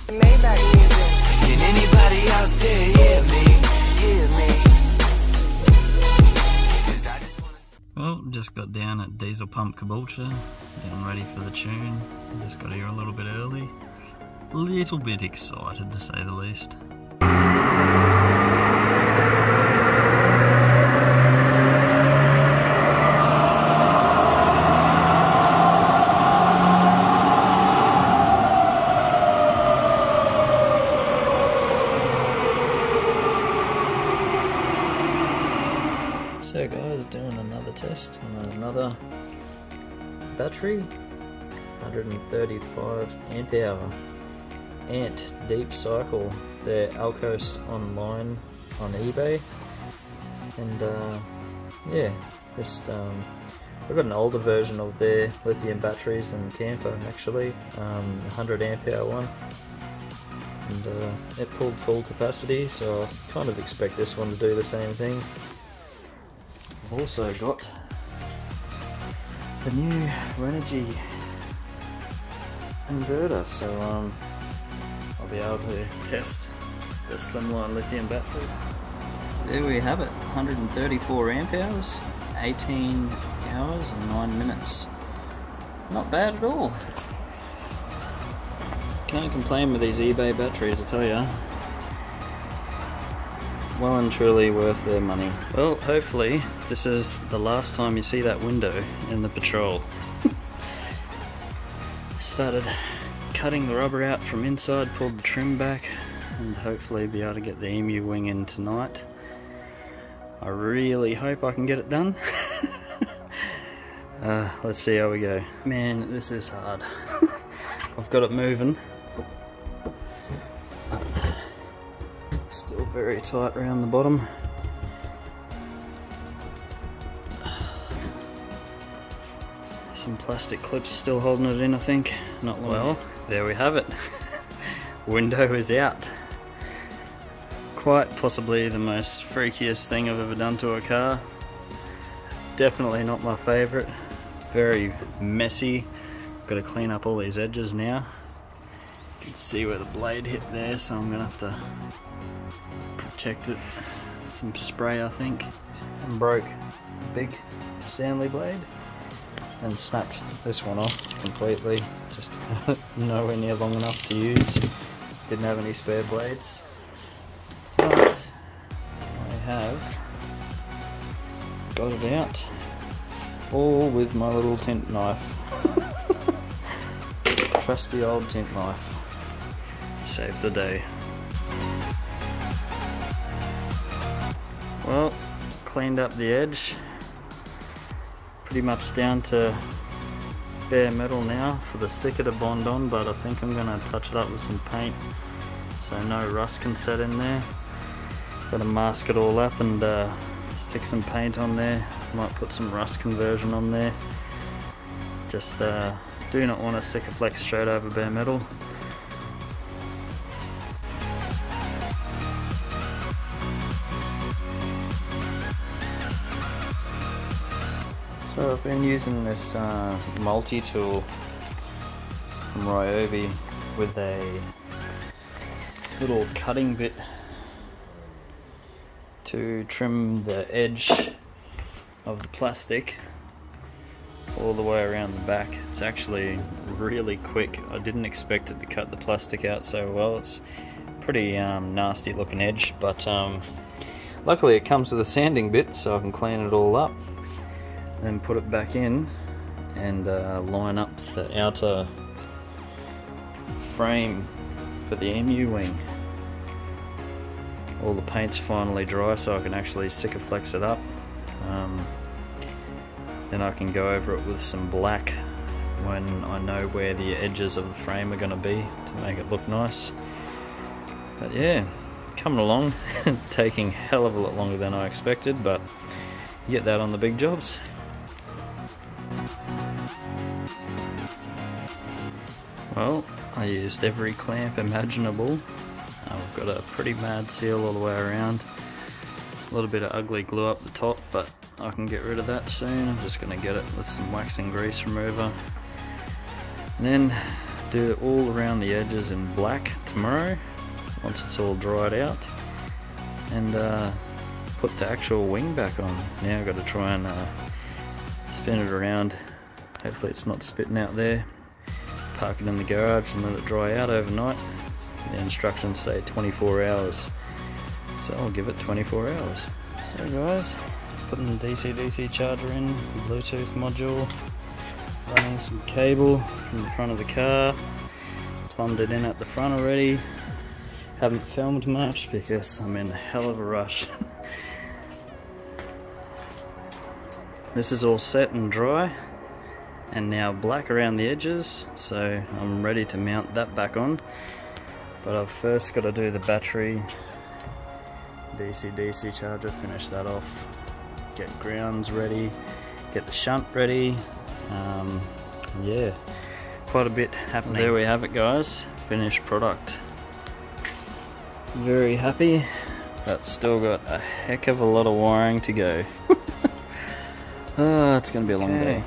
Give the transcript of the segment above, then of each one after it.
Maybach music. Can anybody out there hear me? Hear me? Well, just got down at Diesel Pump Caboolture, getting ready for the tune. Just got here a little bit early. A little bit excited, to say the least. So guys, doing another test on another battery, 135 amp hour Ant Deep Cycle. They're Alcos online on eBay, and yeah, just I've got an older version of their lithium batteries in Tampa actually, 100 amp hour one, and it pulled full capacity, so I kind of expect this one to do the same thing. I've also got the new Renogy inverter, so I'll be able to test the slimline lithium battery. There we have it, 134 amp hours, 18 hours and 9 minutes. Not bad at all. Can't complain with these eBay batteries, I tell ya. Well and truly worth their money. Well, hopefully this is the last time you see that window in the Patrol. Started cutting the rubber out from inside, pulled the trim back, and hopefully be able to get the EMU wing in tonight. I really hope I can get it done. Let's see how we go. Man, this is hard. I've got it moving. Still very tight around the bottom. Some plastic clips still holding it in, I think. Not long. Well, there we have it. Window is out. Quite possibly the most freakiest thing I've ever done to a car. Definitely not my favourite. Very messy. Got to clean up all these edges now. You can see where the blade hit there, so I'm going to have to protect it. Some spray, I think. And broke a big Stanley blade and snapped this one off completely. Just nowhere near long enough to use. Didn't have any spare blades. But I have got it out. All with my little tint knife. Trusty old tint knife. Saved the day. Well, cleaned up the edge, pretty much down to bare metal now for the sticker to bond on, but I think I'm going to touch it up with some paint so no rust can set in there. Got to mask it all up and stick some paint on there. Might put some rust conversion on there. Just do not want to Sikaflex straight over bare metal. So I've been using this multi-tool from Ryobi with a little cutting bit to trim the edge of the plastic all the way around the back. It's actually really quick. I didn't expect it to cut the plastic out so well. It's pretty nasty looking edge, but luckily it comes with a sanding bit so I can clean it all up. Then put it back in and line up the outer frame for the EMU wing. All the paint's finally dry so I can actually Sikaflex it up. Then I can go over it with some black when I know where the edges of the frame are going to be to make it look nice. But yeah, coming along, taking a hell of a lot longer than I expected, but you get that on the big jobs. Well, I used every clamp imaginable. I've got a pretty mad seal all the way around. A little bit of ugly glue up the top, but I can get rid of that soon. I'm just going to get it with some wax and grease remover. And then do all around the edges in black tomorrow once it's all dried out, and put the actual wing back on. Now I've got to try and spin it around. Hopefully it's not spitting out there. Park it in the garage and let it dry out overnight. The instructions say 24 hours, so I'll give it 24 hours. So guys, putting the DC-DC charger in, Bluetooth module, running some cable from the front of the car, plumbed it in at the front already. Haven't filmed much because I'm in a hell of a rush. This is all set and dry, and now black around the edges, so I'm ready to mount that back on. But I've first got to do the battery, DC-DC charger, finish that off, get grounds ready, get the shunt ready. Yeah, quite a bit happening. There we have it guys, finished product. Very happy, but still got a heck of a lot of wiring to go. Oh, it's going to be a long day.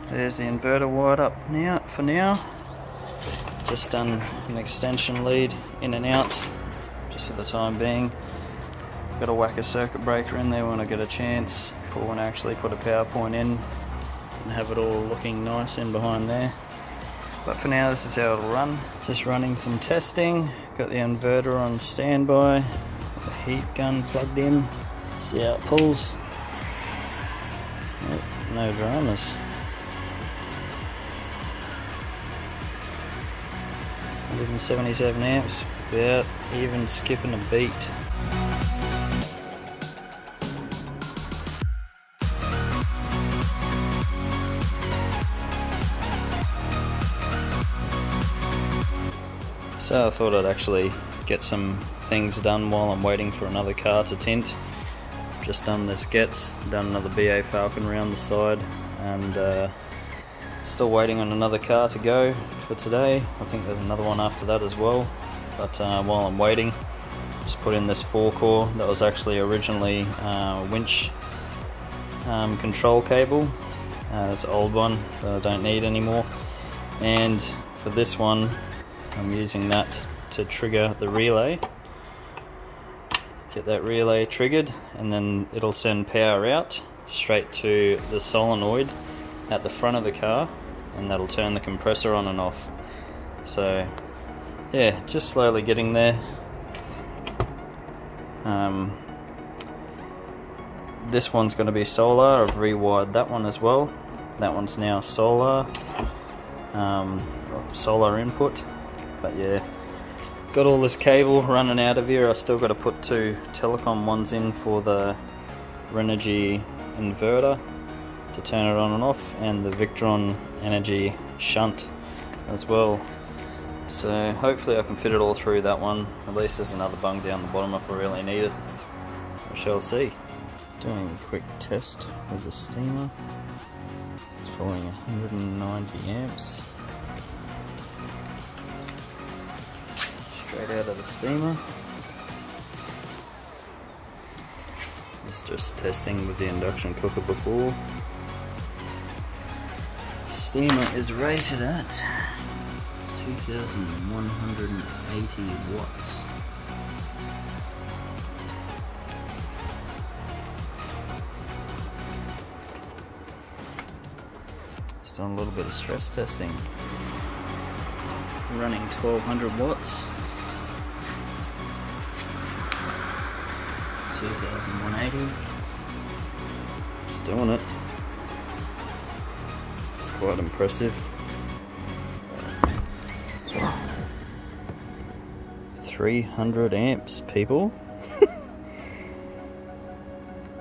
There's the inverter wired up now. For now, just done an extension lead in and out, just for the time being. Got to whack a circuit breaker in there when I get a chance, for when I actually put a PowerPoint in and have it all looking nice in behind there. But for now, this is how it'll run. Just running some testing. Got the inverter on standby, the heat gun plugged in. See how it pulls. Yep, no dramas. 177 amps without even skipping a beat. So I thought I'd actually get some things done while I'm waiting for another car to tint. Just done this Getz, done another BA Falcon around the side, and still waiting on another car to go for today. I think there's another one after that as well. But while I'm waiting, just put in this 4-core that was actually originally winch control cable. It's an old one that I don't need anymore. And for this one, I'm using that to trigger the relay. Get that relay triggered, and then it'll send power out straight to the solenoid at the front of the car, and that'll turn the compressor on and off. So yeah, just slowly getting there. This one's going to be solar. I've rewired that one as well. That one's now solar, solar input. But yeah, got all this cable running out of here. I still got to put 2 telecom ones in for the Renogy inverter to turn it on and off, and the Victron Energy shunt as well. So hopefully I can fit it all through that one. At least there's another bung down the bottom if I really need it. We shall see. Doing a quick test with the steamer. It's pulling 190 amps. Straight out of the steamer. It's just testing with the induction cooker before. The steamer is rated at 2,180 watts. Just doing a little bit of stress testing. Running 1,200 watts. 2,180. It's doing it. It's quite impressive. 300 amps, people.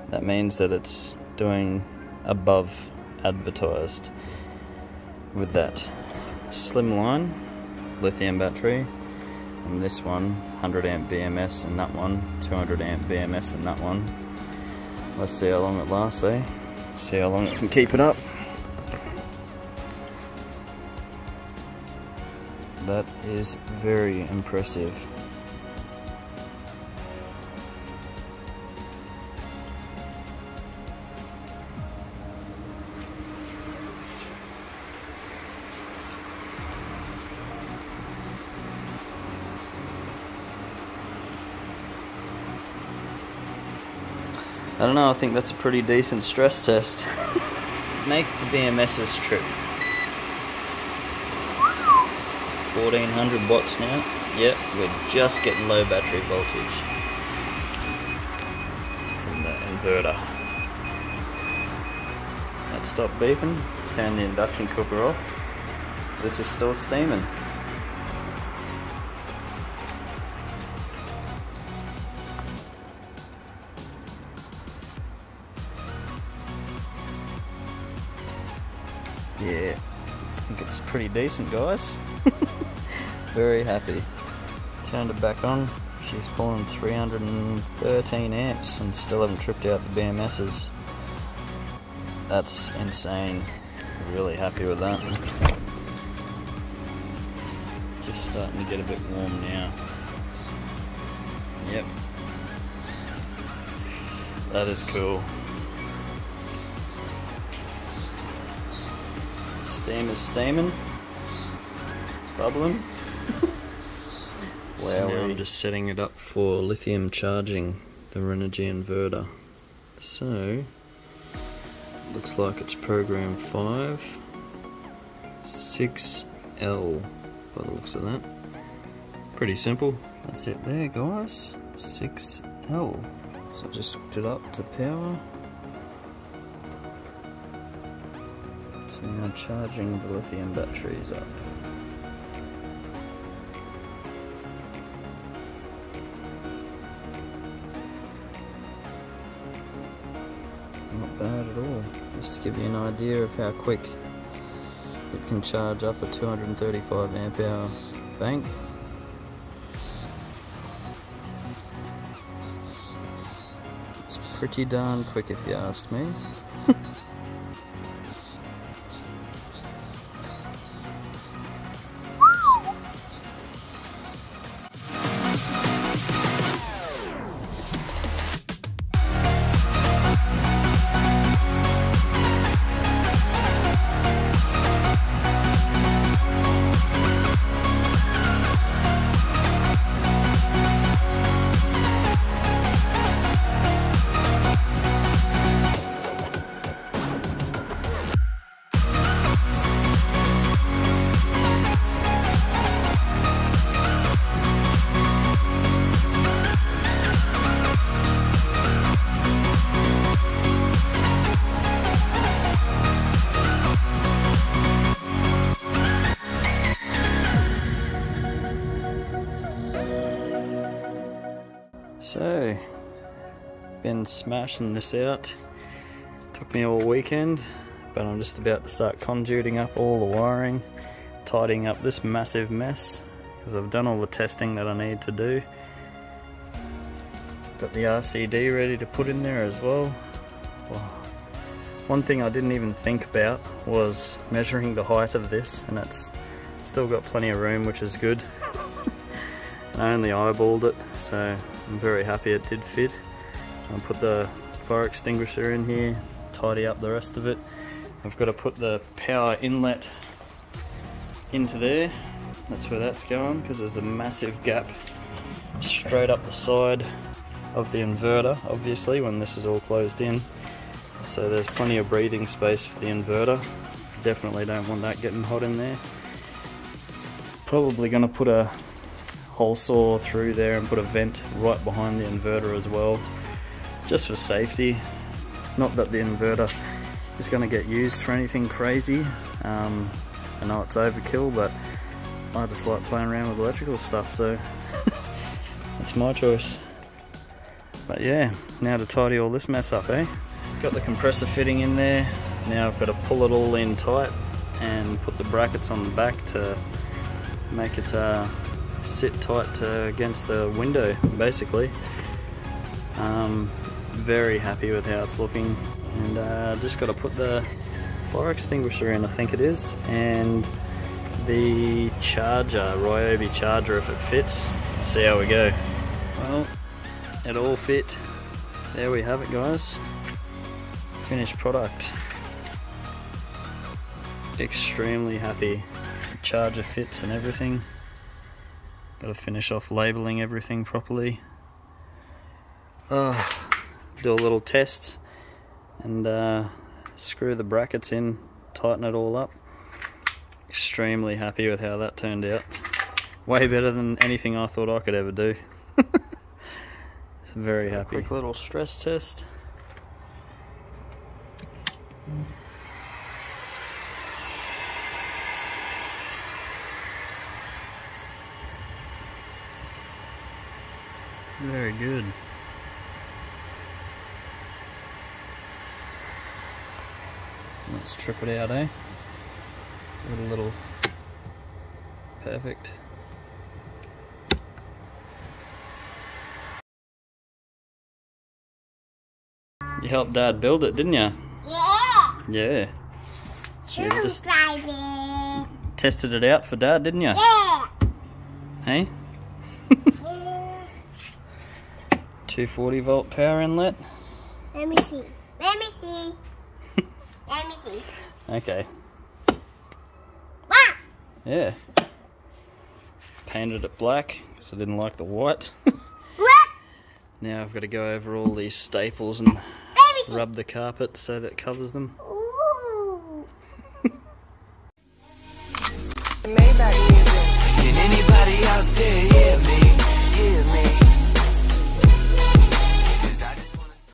That means that it's doing above advertised with that slimline lithium battery, and this one 100 amp BMS, and that one 200 amp BMS, and that one. Let's see how long it lasts, eh? See how long it can keep it up. That is very impressive. don't know, I think that's a pretty decent stress test. Make the BMS's trip. 1400 watts now. Yep, we're just getting low battery voltage from the inverter. That stopped beeping. Turn the induction cooker off. This is still steaming. Yeah, I think it's pretty decent, guys. Very happy. Turned it back on. She's pulling 313 amps and still haven't tripped out the BMS's. That's insane. Really happy with that. Just starting to get a bit warm now. Yep. That is cool. Steam is steaming. It's bubbling. Wow. So now I'm just setting it up for lithium charging the Renogy inverter. So looks like it's program 5 6L by the looks of that. Pretty simple. That's it there, guys. 6L. So I just hooked it up to power. So now charging the lithium batteries up. Not bad at all. Just to give you an idea of how quick it can charge up a 235 amp hour bank. It's pretty darn quick if you ask me. So, been smashing this out. Took me all weekend, but I'm just about to start conduiting up all the wiring, tidying up this massive mess, because I've done all the testing that I need to do. Got the RCD ready to put in there as well. One thing I didn't even think about was measuring the height of this, and it's still got plenty of room, which is good. I only eyeballed it, so I'm very happy it did fit. I'll put the fire extinguisher in here, tidy up the rest of it. I've got to put the power inlet into there. That's where that's going, because there's a massive gap straight up the side of the inverter, obviously, when this is all closed in. So there's plenty of breathing space for the inverter. Definitely don't want that getting hot in there. Probably going to put a hole saw through there and put a vent right behind the inverter as well, just for safety. Not that the inverter is going to get used for anything crazy. I know it's overkill, but I just like playing around with electrical stuff, so it's my choice. But yeah, now to tidy all this mess up, eh? Got the compressor fitting in there. Now I've got to pull it all in tight and put the brackets on the back to make it sit tight against the window, basically. Very happy with how it's looking, and just got to put the fire extinguisher in, I think it is, and the charger, Ryobi charger, if it fits. See how we go. Well, it all fit. There we have it, guys. Finished product. Extremely happy. The charger fits and everything. Got to finish off labeling everything properly. Oh, do a little test and screw the brackets in, tighten it all up. Extremely happy with how that turned out. Way better than anything I thought I could ever do. Very happy. Quick little stress test. Very good. Let's trip it out, eh? With a little... Perfect. You helped Dad build it, didn't you? Yeah. Yeah. You just tested it out for Dad, didn't you? Yeah. Hey? 240 volt power inlet. Let me see. Let me see. Let me see. Okay. What? Yeah. Painted it black because I didn't like the white. What? Now I've got to go over all these staples and rub the carpet so that it covers them. Ooh. Can anybody out there